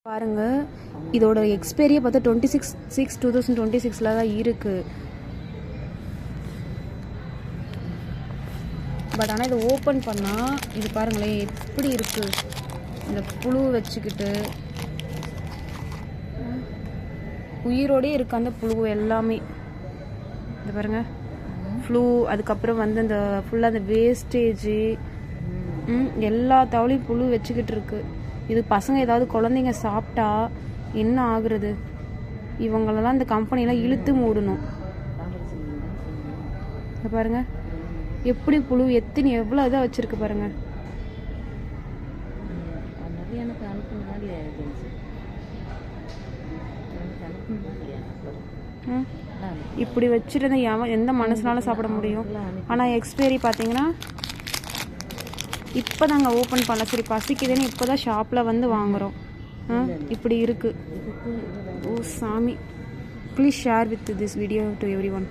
பாருங்க, இதோட எக்ஸ்பைரியை பார்த்தா 26/6/2026 தான் இருக்கு. பட் ஆனால் இதை ஓப்பன் பண்ணால் இது பாருங்களேன் எப்படி இருக்கு. இந்த புழு வச்சுக்கிட்டு உயிரோடே இருக்கு அந்த புழு எல்லாமே. இது பாருங்க ஃப்ளூ, அதுக்கப்புறம் வந்து இந்த ஃபுல்லாக அந்த வேஸ்டேஜு எல்லா தவளையும் புழு வச்சுக்கிட்டு இருக்கு. இது பசங்க ஏதாவது குழந்தைங்க சாப்பிட்டா என்ன ஆகுறது? இவங்களெல்லாம் இந்த கம்பெனியெல்லாம் இழுத்து மூடணும். பாருங்க எப்படி புழு எவ்வளோ இதாக வச்சிருக்கு பாருங்க. இப்படி வச்சுட்டு எந்த மனசுனால சாப்பிட முடியும்? ஆனால் எக்ஸ்பைரி பார்த்தீங்கன்னா இப்போ தாங்க ஓப்பன் பண்ண, சரி பசிக்குதுன்னு இப்போ தான் ஷாப்பில் வந்து வாங்குகிறோம். இப்படி இருக்குது. ஓ சாமி, please share with this video to every one.